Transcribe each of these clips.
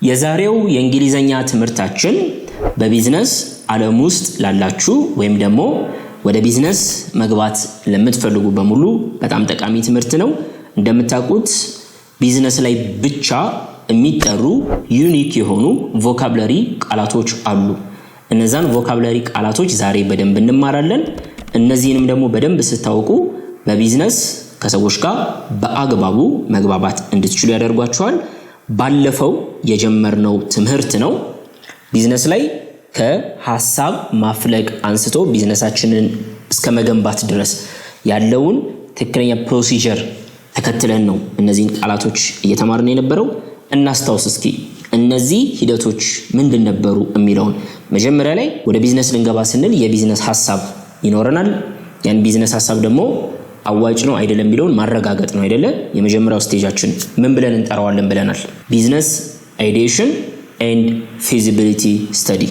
የዛሬው የእንግሊዘኛ ትምህርታችን በቢዝነስ ዓለም ውስጥ ላላችሁ ወይም ደግሞ ወደ ቢዝነስ መግባት ለምትፈልጉ በሙሉ በጣም ጠቃሚ ትምህርት ነው። እንደምታውቁት ቢዝነስ ላይ ብቻ የሚጠሩ ዩኒክ የሆኑ ቮካብላሪ ቃላቶች አሉ። እነዛን ቮካብላሪ ቃላቶች ዛሬ በደንብ እንማራለን። እነዚህንም ደግሞ በደንብ ስታውቁ በቢዝነስ ከሰዎች ጋር በአግባቡ መግባባት እንድትችሉ ያደርጓችኋል። ባለፈው የጀመርነው ትምህርት ነው ቢዝነስ ላይ ከሐሳብ ማፍለቅ አንስቶ ቢዝነሳችንን እስከ መገንባት ድረስ ያለውን ትክክለኛ ፕሮሲጀር ተከትለን ነው እነዚህን ቃላቶች እየተማርን የነበረው። እናስታውስ እስኪ እነዚህ ሂደቶች ምንድን ነበሩ የሚለውን። መጀመሪያ ላይ ወደ ቢዝነስ ልንገባ ስንል የቢዝነስ ሐሳብ ይኖረናል። ያን ቢዝነስ ሐሳብ ደግሞ አዋጭ ነው አይደለም የሚለውን ማረጋገጥ ነው አይደለ? የመጀመሪያው ስቴጃችን ምን ብለን እንጠራዋለን ብለናል? ቢዝነስ አይዲዬሽን ኤንድ ፊዚቢሊቲ ስተዲ።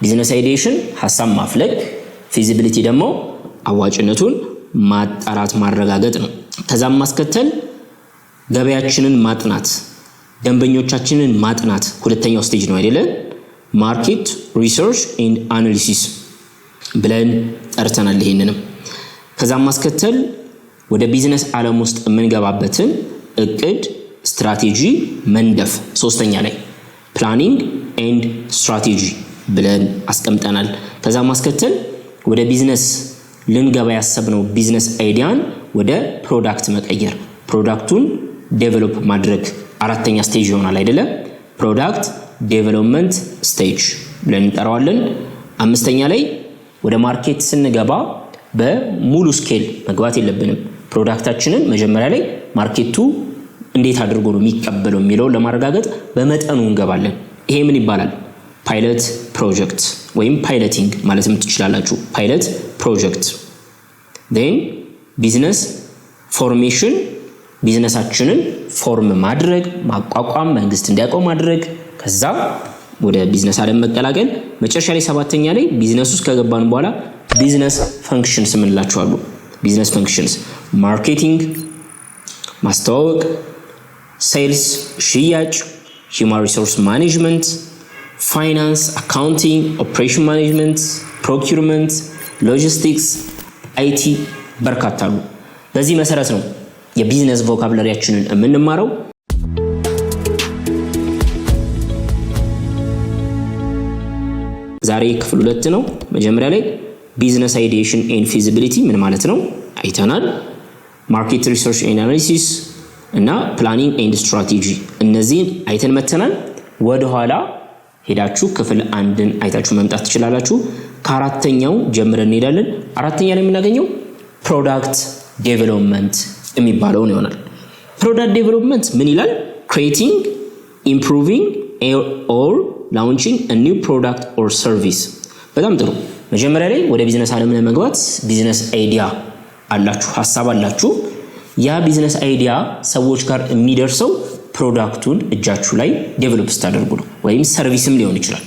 ቢዝነስ አይዲዬሽን ሐሳብ ማፍለቅ፣ ፊዚቢሊቲ ደግሞ አዋጭነቱን ማጣራት ማረጋገጥ ነው። ከዛም ማስከተል ገበያችንን ማጥናት፣ ደንበኞቻችንን ማጥናት ሁለተኛው ስቴጅ ነው አይደለ? ማርኬት ሪሰርች ኤንድ አናሊሲስ ብለን ጠርተናል ይሄንንም። ከዛም ማስከተል ወደ ቢዝነስ ዓለም ውስጥ የምንገባበትን እቅድ ስትራቴጂ መንደፍ ሶስተኛ ላይ ፕላኒንግ ኤንድ ስትራቴጂ ብለን አስቀምጠናል። ከዛም ማስከተል ወደ ቢዝነስ ልንገባ ያሰብነው ቢዝነስ አይዲያን ወደ ፕሮዳክት መቀየር፣ ፕሮዳክቱን ዴቨሎፕ ማድረግ አራተኛ ስቴጅ ይሆናል አይደለ? ፕሮዳክት ዴቨሎፕመንት ስቴጅ ብለን እንጠራዋለን። አምስተኛ ላይ ወደ ማርኬት ስንገባ በሙሉ ስኬል መግባት የለብንም። ፕሮዳክታችንን መጀመሪያ ላይ ማርኬቱ እንዴት አድርጎ ነው የሚቀበለው የሚለውን ለማረጋገጥ በመጠኑ እንገባለን። ይሄ ምን ይባላል? ፓይለት ፕሮጀክት ወይም ፓይለቲንግ ማለትም ትችላላችሁ። ፓይለት ፕሮጀክት then ቢዝነስ ፎርሜሽን፣ ቢዝነሳችንን ፎርም ማድረግ ማቋቋም፣ መንግስት እንዲያውቀው ማድረግ፣ ከዛ ወደ ቢዝነስ ዓለም መቀላቀል። መጨረሻ ላይ ሰባተኛ ላይ ቢዝነስ ውስጥ ከገባን በኋላ ቢዝነስ ፈንክሽንስ የምንላቸው አሉ። ቢዝነስ ፈንክሽንስ ማርኬቲንግ ማስተዋወቅ፣ ሴልስ ሽያጭ፣ ሂውማን ሪሶርስ ማኔጅመንት፣ ፋይናንስ አካውንቲንግ፣ ኦፕሬሽን ማኔጅመንት፣ ፕሮኪውርመንት፣ ሎጂስቲክስ፣ አይቲ በርካታ አሉ። በዚህ መሰረት ነው የቢዝነስ ቮካብላሪያችንን የምንማረው። ዛሬ ክፍል 2 ነው። መጀመሪያ ላይ ቢዝነስ አይዲዬሽን ኤንድ ፊዚቢሊቲ ምን ማለት ነው አይተናል። ማርኬት ሪሰርች ኤንድ አናሊሲስ እና ፕላኒንግ ኤንድ ስትራቴጂ እነዚህን አይተን መተናል። ወደ ኋላ ሄዳችሁ ክፍል 1ን አይታችሁ መምጣት ትችላላችሁ። ከአራተኛው ጀምረን እንሄዳለን። አራተኛ ላይ የምናገኘው ፕሮዳክት ዴቨሎፕመንት የሚባለውን ይሆናል። ፕሮዳክት ዴቨሎፕመንት ምን ይላል? ክሬቲንግ ኢምፕሩቪንግ ኦር ላውንቺንግ a new product or service። በጣም ጥሩ። መጀመሪያ ላይ ወደ ቢዝነስ ዓለም ለመግባት ቢዝነስ አይዲያ አላችሁ፣ ሐሳብ አላችሁ። ያ ቢዝነስ አይዲያ ሰዎች ጋር የሚደርሰው ፕሮዳክቱን እጃችሁ ላይ ዴቨሎፕ ስታደርጉ ነው፣ ወይም ሰርቪስም ሊሆን ይችላል።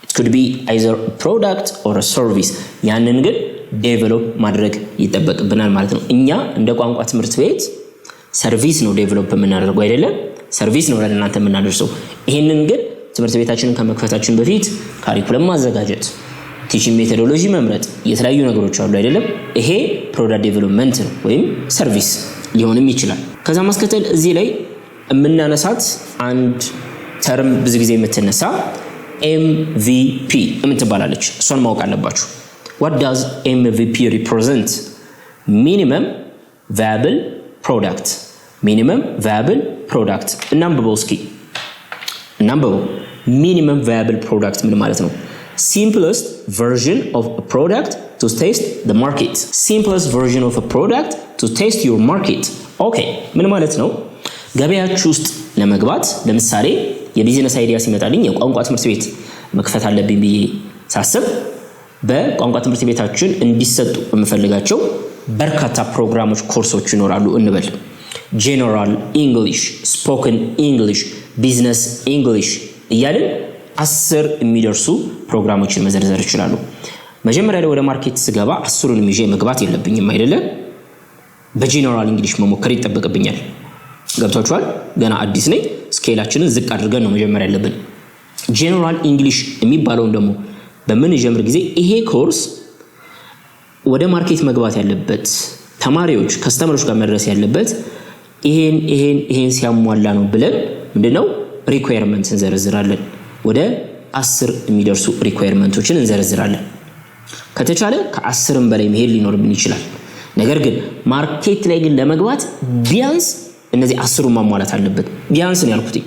it could be either a product or a service። ያንን ግን ዴቨሎፕ ማድረግ ይጠበቅብናል ማለት ነው። እኛ እንደ ቋንቋ ትምህርት ቤት ሰርቪስ ነው ዴቨሎፕ የምናደርገው አይደለም፣ ሰርቪስ ነው ለእናንተ የምናደርሰው። ይሄንን ግን ትምህርት ቤታችንን ከመክፈታችን በፊት ካሪኩለም ማዘጋጀት፣ ቲቺንግ ሜቶዶሎጂ መምረጥ፣ የተለያዩ ነገሮች አሉ አይደለም። ይሄ ፕሮዳክት ዴቨሎፕመንት ነው ወይም ሰርቪስ ሊሆንም ይችላል። ከዛ ማስከተል እዚህ ላይ የምናነሳት አንድ ተርም ብዙ ጊዜ የምትነሳ MVP የምትባላለች፣ እሷን ማወቅ አለባችሁ። what does MVP represent? minimum viable product። minimum viable product እናንብበው እስኪ እናንብበው። minimum viable product ምን ማለት ነው? simplest version of a product to test the market። simplest version of a product to test your market። ኦኬ ምን ማለት ነው? ገበያችሁ ውስጥ ለመግባት ለምሳሌ የቢዝነስ አይዲያ ሲመጣልኝ የቋንቋ ትምህርት ቤት መክፈት አለብኝ ብዬ ሳስብ በቋንቋ ትምህርት ቤታችን እንዲሰጡ የምፈልጋቸው በርካታ ፕሮግራሞች፣ ኮርሶች ይኖራሉ እንበል። ጄነራል ኢንግሊሽ፣ ስፖከን ኢንግሊሽ፣ ቢዝነስ ኢንግሊሽ እያልን 10 የሚደርሱ ፕሮግራሞችን መዘርዘር ይችላሉ። መጀመሪያ ላይ ወደ ማርኬት ስገባ 10ንም ይዤ መግባት የለብኝም አይደለ? በጄነራል እንግሊሽ መሞከር ይጠበቅብኛል። ገብታችኋል? ገና አዲስ ነኝ። ስኬላችንን ዝቅ አድርገን ነው መጀመር ያለብን። ጀነራል እንግሊሽ የሚባለውን ደግሞ በምንጀምር ጊዜ ይሄ ኮርስ ወደ ማርኬት መግባት ያለበት ተማሪዎች ከስተመሮች ጋር መድረስ ያለበት ይሄን ሲያሟላ ነው ብለን ምንድነው ሪኳየርመንት እንዘረዝራለን። ወደ 10 የሚደርሱ ሪኳየርመንቶችን እንዘረዝራለን። ከተቻለ ከ10ም በላይ መሄድ ሊኖርብን ይችላል። ነገር ግን ማርኬት ላይ ግን ለመግባት ቢያንስ እነዚህ 10ን ማሟላት አለበት። ቢያንስ ነው ያልኩት።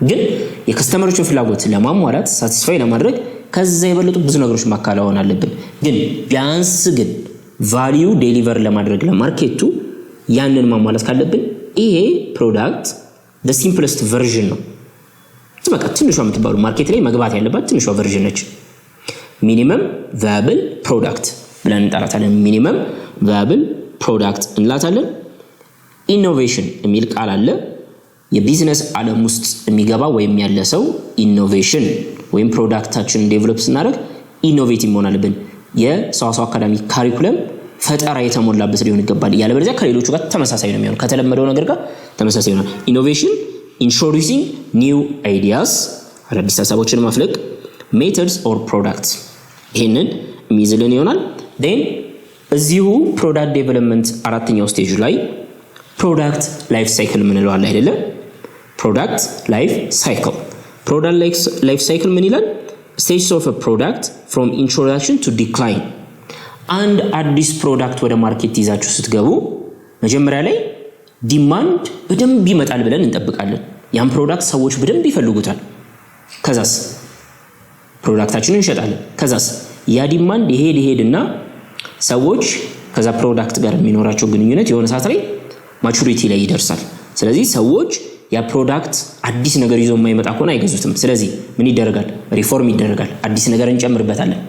ግን የከስተመሮችን ፍላጎት ለማሟላት ሳቲስፋይ ለማድረግ ከዛ የበለጡ ብዙ ነገሮች ማካላውን አለብን። ግን ቢያንስ ግን ቫልዩ ዴሊቨር ለማድረግ ለማርኬቱ ያንን ማሟላት ካለብን ይሄ ፕሮዳክት the simplest version ነው። በቃ ትንሿ የምትባሉ ማርኬት ላይ መግባት ያለባት ትንሿ ቨርዥን ነች። ሚኒመም ቫያብል ፕሮዳክት ብለን እንጠራታለን። ሚኒመም ቫያብል ፕሮዳክት እንላታለን። ኢኖቬሽን የሚል ቃል አለ። የቢዝነስ ዓለም ውስጥ የሚገባ ወይም ያለ ሰው ኢኖቬሽን ወይም ፕሮዳክታችንን ዴቨሎፕ ስናደርግ ኢኖቬቲቭ መሆን አለብን። የሰዋሰው አካዳሚ ካሪኩለም ፈጠራ የተሞላበት ሊሆን ይገባል። ያለበለዚያ ከሌሎቹ ጋር ተመሳሳይ ነው የሚሆነው፣ ከተለመደው ነገር ጋር ተመሳሳይ ነው። ኢኖቬሽን introducing new ideas አዳዲስ ሐሳቦችን ማፍለቅ methods or products ይሄንን የሚይዝልን ይሆናል። then እዚሁ ፕሮዳክት ዴቨሎፕመንት አራተኛው ስቴጅ ላይ ፕሮዳክት ላይፍ ሳይክል ምን ይላል አይደለ? ፕሮዳክት ላይፍ ሳይክል ምን ይላል? stages of a product from introduction to decline አንድ አዲስ ፕሮዳክት ወደ ማርኬት ይዛችሁ ስትገቡ መጀመሪያ ላይ ዲማንድ በደንብ ይመጣል ብለን እንጠብቃለን። ያን ፕሮዳክት ሰዎች በደንብ ይፈልጉታል። ከዛስ ፕሮዳክታችንን እንሸጣለን። ከዛስ ያ ዲማንድ ይሄድና ሰዎች ከዛ ፕሮዳክት ጋር የሚኖራቸው ግንኙነት የሆነ ሰዓት ላይ ማቹሪቲ ላይ ይደርሳል። ስለዚህ ሰዎች ያ ፕሮዳክት አዲስ ነገር ይዞ የማይመጣ ከሆነ አይገዙትም። ስለዚህ ምን ይደረጋል? ሪፎርም ይደረጋል። አዲስ ነገር እንጨምርበታለን።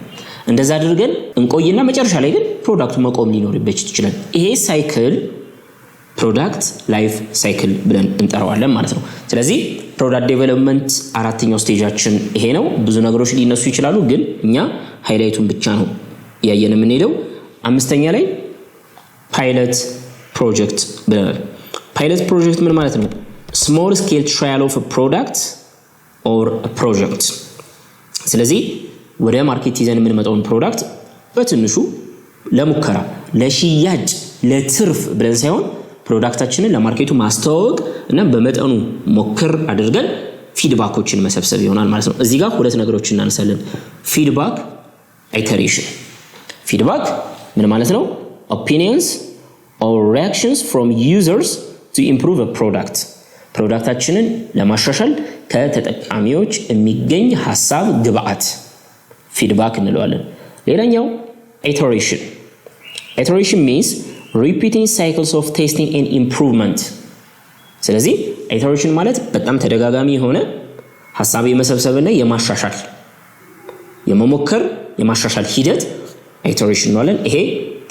እንደዛ አድርገን እንቆይና መጨረሻ ላይ ግን ፕሮዳክቱ መቆም ሊኖርበት ይችላል። ይሄ ሳይክል ፕሮዳክት ላይፍ ሳይክል ብለን እንጠራዋለን ማለት ነው። ስለዚህ ፕሮዳክት ዴቨሎፕመንት አራተኛው ስቴጃችን ይሄ ነው። ብዙ ነገሮች ሊነሱ ይችላሉ፣ ግን እኛ ሃይላይቱን ብቻ ነው ያየን የምንሄደው። አምስተኛ ላይ ፓይለት ፕሮጀክት ብለናል። ፓይለት ፕሮጀክት ምን ማለት ነው? ስሞል ስኬል ትራያል ኦፍ ፕሮዳክት ኦር ፕሮጀክት። ስለዚህ ወደ ማርኬት ይዘን የምንመጣውን ፕሮዳክት በትንሹ ለሙከራ ለሽያጭ ለትርፍ ብለን ሳይሆን ፕሮዳክታችንን ለማርኬቱ ማስተዋወቅ እና በመጠኑ ሞክር አድርገን ፊድባኮችን መሰብሰብ ይሆናል ማለት ነው። እዚህ ጋር ሁለት ነገሮችን እናነሳለን። ፊድባክ፣ ኢተሬሽን። ፊድባክ ምን ማለት ነው? opinions or reactions from users to improve a product ፕሮዳክታችንን ለማሻሻል ከተጠቃሚዎች የሚገኝ ሐሳብ ግብአት ፊድባክ እንለዋለን። ሌላኛው ኢተሬሽን means repeating cycles of testing and improvement። ስለዚህ ኢተሬሽን ማለት በጣም ተደጋጋሚ የሆነ ሐሳብ የመሰብሰብና የማሻሻል የመሞከር የማሻሻል ሂደት ኢተሬሽን እንለዋለን። ይሄ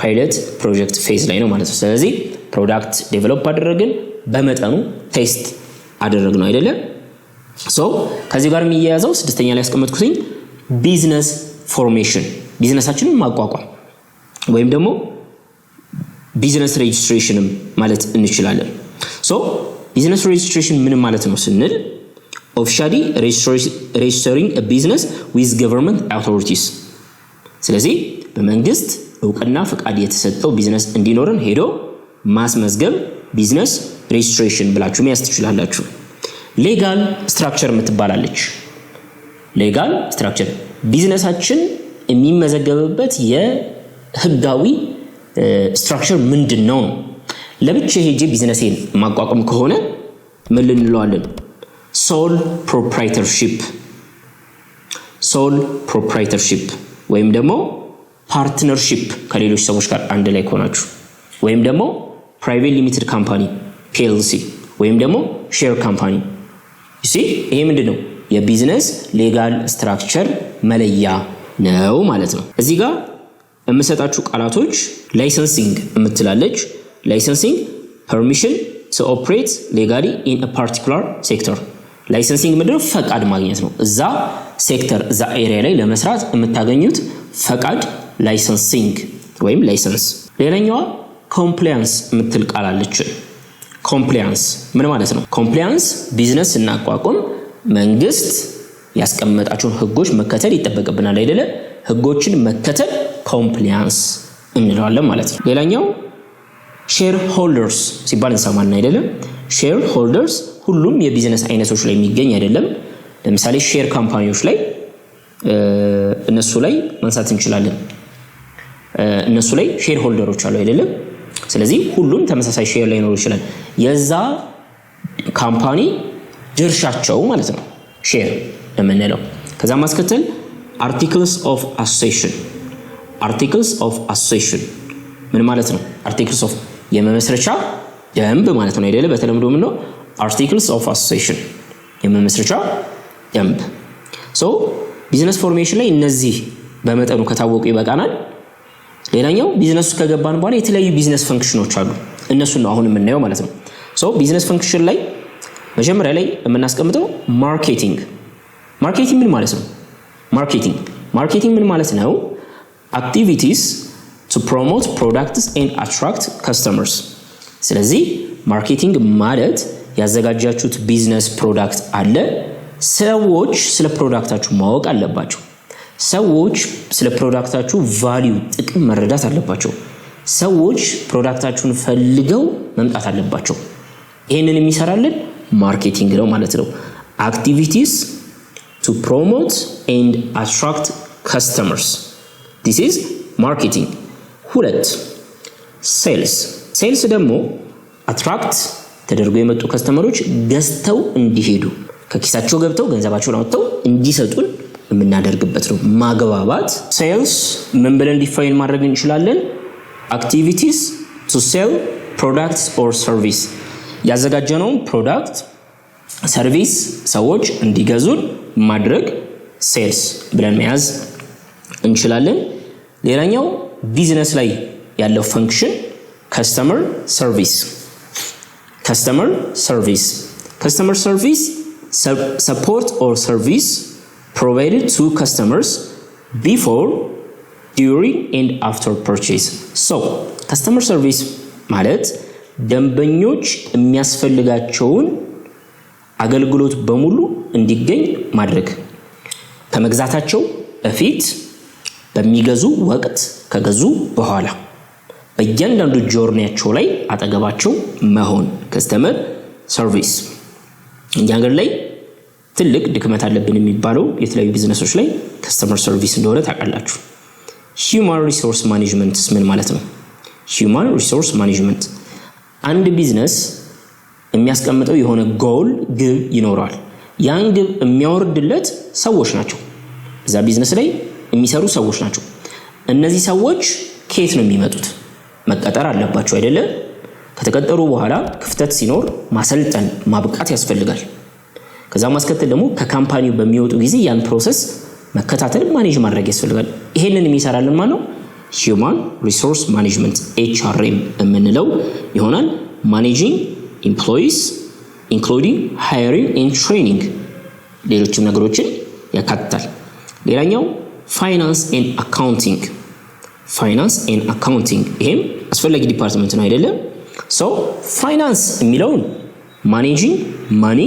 ፓይለት ፕሮጀክት ፌዝ ላይ ነው ማለት ነው። ስለዚህ ፕሮዳክት ዴቨሎፕ አደረግን፣ በመጠኑ ቴስት አደረግን ነው አይደለ? ከዚህ ጋር የሚያያዘው ስድስተኛ ላይ ያስቀመጥኩትኝ ቢዝነስ ፎርሜሽን፣ ቢዝነሳችንን ማቋቋም ወይም ደግሞ ቢዝነስ ሬጅስትሬሽንም ማለት እንችላለን። ቢዝነስ ሬጅስትሬሽን ምን ማለት ነው ስንል ኦፊሻሊ ሬጅስተሪንግ a business with government authorities። ስለዚህ በመንግስት እውቅና ፈቃድ የተሰጠው ቢዝነስ እንዲኖርን ሄዶ ማስመዝገብ ቢዝነስ ሬጅስትሬሽን ብላችሁ መያዝ ትችላላችሁ። ሌጋል ስትራክቸር የምትባላለች። ሌጋል ስትራክቸር ቢዝነሳችን የሚመዘገብበት የህጋዊ ስትራክቸር ምንድነው? ለብቻ ሄጄ ቢዝነሴን ማቋቋም ከሆነ ምን ልንለዋለን? ሶል ፕሮፕራይተርሺፕ ወይም ደግሞ ፓርትነርሺፕ ከሌሎች ሰዎች ጋር አንድ ላይ ከሆናችሁ ወይም ደግሞ ፕራይቬት ሊሚትድ ካምፓኒ PLC ወይም ደግሞ ሼር ካምፓኒ። ይሄ ምንድነው? የቢዝነስ ሌጋል ስትራክቸር መለያ ነው ማለት ነው። እዚህ ጋር የምሰጣችሁ ቃላቶች ላይሰንሲንግ የምትላለች። ላይሰንሲንግ permission to operate legally in a particular sector። ላይሰንሲንግ ምንድነው? ፈቃድ ማግኘት ነው። እዛ ሴክተር እዛ ኤሪያ ላይ ለመስራት የምታገኙት ፈቃድ ላይሰንሲንግ ወይም ላይሰንስ። ሌላኛዋ ኮምፕላያንስ የምትል ቃል አለች። ኮምፕላያንስ ምን ማለት ነው? ኮምፕላያንስ ቢዝነስ እናቋቁም መንግስት ያስቀመጣቸውን ህጎች መከተል ይጠበቅብናል አይደለ? ህጎችን መከተል ኮምፕላያንስ እንለዋለን ማለት ነው። ሌላኛው ሼር ሆልደርስ ሲባል እንሰማና አይደለም? ሼር ሆልደርስ ሁሉም የቢዝነስ አይነቶች ላይ የሚገኝ አይደለም። ለምሳሌ ሼር ካምፓኒዎች ላይ እነሱ ላይ ማንሳት እንችላለን። እነሱ ላይ ሼር ሆልደሮች አሉ አይደለም? ስለዚህ ሁሉም ተመሳሳይ ሼር ላይ ኖር ይችላል። የዛ ካምፓኒ ድርሻቸው ማለት ነው ሼር የምንለው። ከዛ ማስከተል አርቲክልስ ኦፍ አሶሲዬሽን። አርቲክልስ ኦፍ አሶሲዬሽን ምን ማለት ነው? አርቲክልስ ኦፍ የመመስረቻ ደንብ ማለት ነው አይደለ? በተለምዶ ምን ነው አርቲክልስ ኦፍ አሶሲዬሽን የመመስረቻ ደንብ። ሶ ቢዝነስ ፎርሜሽን ላይ እነዚህ በመጠኑ ከታወቁ ይበቃናል። ሌላኛው ቢዝነስ ውስጥ ከገባን በኋላ የተለያዩ ቢዝነስ ፈንክሽኖች አሉ። እነሱን ነው አሁን የምናየው ማለት ነው። ሶ ቢዝነስ ፈንክሽን ላይ መጀመሪያ ላይ የምናስቀምጠው ማርኬቲንግ። ማርኬቲንግ ምን ማለት ነው? ማርኬቲንግ ምን ማለት ነው? activities to promote products and attract customers። ስለዚህ ማርኬቲንግ ማለት ያዘጋጃችሁት ቢዝነስ ፕሮዳክት አለ። ሰዎች ስለ ፕሮዳክታችሁ ማወቅ አለባቸው። ሰዎች ስለ ፕሮዳክታችሁ ቫልዩ ጥቅም መረዳት አለባቸው። ሰዎች ፕሮዳክታችሁን ፈልገው መምጣት አለባቸው። ይሄንን የሚሰራልን ማርኬቲንግ ነው ማለት ነው። activities to promote and attract customers. This is marketing. ሁለት ሴልስ ደግሞ አትራክት ተደርጎ የመጡ ከስተመሮች ገዝተው እንዲሄዱ ከኪሳቸው ገብተው ገንዘባቸውን አውጥተው እንዲሰጡን የምናደርግበት ነው። ማግባባት። ሴልስ ምን ብለን ዲፋይን ማድረግ እንችላለን? activities to sell products or service። ያዘጋጀነውን ፕሮዳክት ሰርቪስ ሰዎች እንዲገዙን ማድረግ ሴልስ ብለን መያዝ እንችላለን። ሌላኛው ቢዝነስ ላይ ያለው ፈንክሽን ከስተመር ሰርቪስ። support or service provided to customers before, during and after purchase. So customer service ማለት ደንበኞች የሚያስፈልጋቸውን አገልግሎት በሙሉ እንዲገኝ ማድረግ ከመግዛታቸው በፊት፣ በሚገዙ ወቅት፣ ከገዙ በኋላ በእያንዳንዱ ጆርኒያቸው ላይ አጠገባቸው መሆን ከስተመር ሰርቪስ። እኛ ሀገር ላይ ትልቅ ድክመት አለብን የሚባለው የተለያዩ ቢዝነሶች ላይ ከስተመር ሰርቪስ እንደሆነ ታውቃላችሁ። ሂውማን ሪሶርስ ማኔጅመንት ምን ማለት ነው? ሂውማን ሪሶርስ ማኔጅመንት አንድ ቢዝነስ የሚያስቀምጠው የሆነ ጎል ግብ ይኖራል። ያን ግብ የሚያወርድለት ሰዎች ናቸው። እዛ ቢዝነስ ላይ የሚሰሩ ሰዎች ናቸው። እነዚህ ሰዎች ከየት ነው የሚመጡት? መቀጠር አለባቸው አይደለ? ከተቀጠሩ በኋላ ክፍተት ሲኖር ማሰልጠን ማብቃት ያስፈልጋል። ከዛ ማስከተል ደግሞ ከካምፓኒው በሚወጡ ጊዜ ያን ፕሮሰስ መከታተል ማኔጅ ማድረግ ያስፈልጋል። ይሄንን የሚሰራልን ማን ነው? ሂውማን ሪሶርስ ማኔጅመንት HRM የምንለው ይሆናል። ማኔጂንግ ኤምፕሎይስ ኢንክሉዲንግ ሃየሪንግ ኤንድ ትሬኒንግ ሌሎችም ነገሮችን ያካትታል። ሌላኛው ፋይናንስ ኤንድ አካውንቲንግ ይሄም አስፈላጊ ዲፓርትመንት ነው አይደለም? ሶ ፋይናንስ የሚለውን ማኔጂንግ ማኒ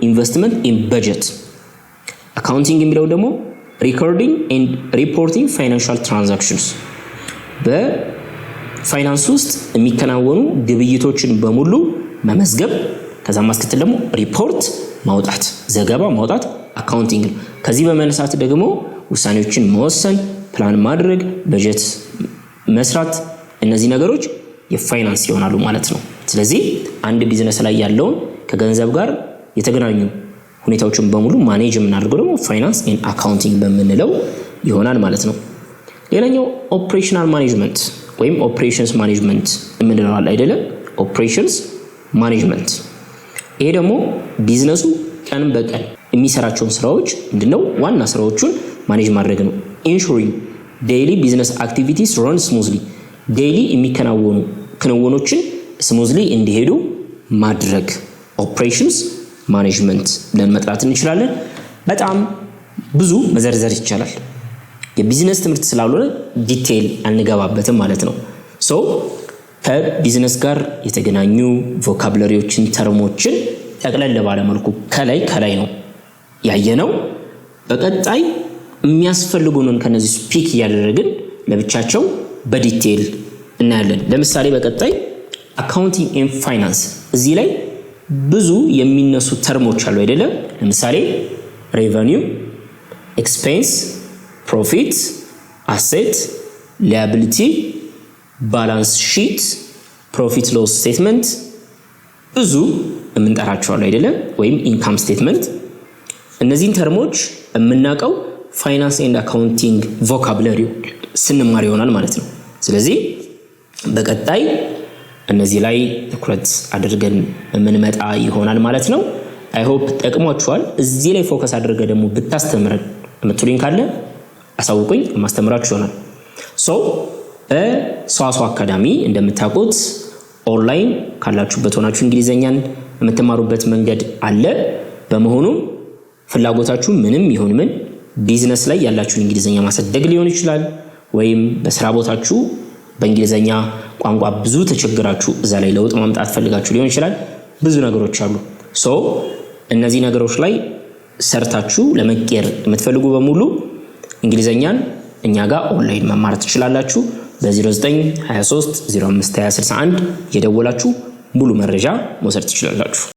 ኢንቨስትመንት ኢን በጀት፣ አካውንቲንግ የሚለው ደግሞ ሪኮርዲንግ ኤንድ ሪፖርቲንግ ፋይናንሻል ትራንዛክሽንስ በፋይናንስ ውስጥ የሚከናወኑ ግብይቶችን በሙሉ መመዝገብ፣ ከዛ ማስከተል ደግሞ ሪፖርት ማውጣት፣ ዘገባ ማውጣት አካውንቲንግ ነው። ከዚህ በመነሳት ደግሞ ውሳኔዎችን መወሰን፣ ፕላን ማድረግ፣ በጀት መስራት፣ እነዚህ ነገሮች የፋይናንስ ይሆናሉ ማለት ነው። ስለዚህ አንድ ቢዝነስ ላይ ያለውን ከገንዘብ ጋር የተገናኙ ሁኔታዎችን በሙሉ ማኔጅ የምናደርገው ደግሞ ፋይናንስ ኤንድ አካውንቲንግ በምንለው ይሆናል ማለት ነው። ሌላኛው ኦፕሬሽናል ማኔጅመንት ወይም ኦፕሬሽንስ ማኔጅመንት የምንለው አይደለም? ኦፕሬሽንስ ማኔጅመንት ይሄ ደግሞ ቢዝነሱ ቀን በቀን የሚሰራቸውን ስራዎች ምንድነው ዋና ስራዎቹን ማኔጅ ማድረግ ነው። ኢንሹሪንግ ዴይሊ ቢዝነስ አክቲቪቲስ ራን ስሙዝሊ ዴይሊ የሚከናወኑ ክንውኖችን ስሙዝሊ እንዲሄዱ ማድረግ ኦፕሬሽንስ ማኔጅመንት ብለን መጥራት እንችላለን። በጣም ብዙ መዘርዘር ይቻላል። የቢዝነስ ትምህርት ስላልሆነ ዲቴይል አንገባበትም ማለት ነው። ሶ ከቢዝነስ ጋር የተገናኙ ቮካብለሪዎችን ተርሞችን ጠቅለል ባለ መልኩ ከላይ ነው ያየነው። በቀጣይ የሚያስፈልጉንን ከነዚህ ስፒክ ያደረግን ለብቻቸው በዲቴል እናያለን። ለምሳሌ በቀጣይ አካውንቲንግ ኤንድ ፋይናንስ እዚህ ላይ ብዙ የሚነሱ ተርሞች አሉ አይደለም? ለምሳሌ ሬቨኒው፣ ኤክስፔንስ፣ ፕሮፊት፣ አሴት፣ ሊያቢሊቲ፣ ባላንስ ሺት፣ ፕሮፊት ሎስ ስቴትመንት ብዙ የምንጠራቸዋለሁ አይደለም? ወይም ኢንካም ስቴትመንት። እነዚህን ተርሞች የምናውቀው ፋይናንስ ኤንድ አካውንቲንግ ቮካብለሪ ስንማር ይሆናል ማለት ነው። ስለዚህ በቀጣይ እነዚህ ላይ ትኩረት አድርገን የምንመጣ ይሆናል ማለት ነው። አይ ሆፕ ጠቅሟችኋል። እዚህ ላይ ፎከስ አድርገ ደግሞ ብታስተምረን የምትሉኝ ካለ አሳውቁኝ፣ ማስተምራችሁ ይሆናል። በሰዋስው አካዳሚ እንደምታውቁት ኦንላይን ካላችሁበት ሆናችሁ እንግሊዘኛን የምትማሩበት መንገድ አለ። በመሆኑም ፍላጎታችሁ ምንም ይሁን ምን ቢዝነስ ላይ ያላችሁን እንግሊዘኛ ማሳደግ ሊሆን ይችላል፣ ወይም በስራ ቦታችሁ በእንግሊዘኛ ቋንቋ ብዙ ተቸግራችሁ እዛ ላይ ለውጥ ማምጣት ፈልጋችሁ ሊሆን ይችላል። ብዙ ነገሮች አሉ። እነዚህ ነገሮች ላይ ሰርታችሁ ለመቀየር የምትፈልጉ በሙሉ እንግሊዘኛን እኛ ጋር ኦንላይን መማር ትችላላችሁ። በ0923 052061 የደወላችሁ ሙሉ መረጃ መውሰድ ትችላላችሁ።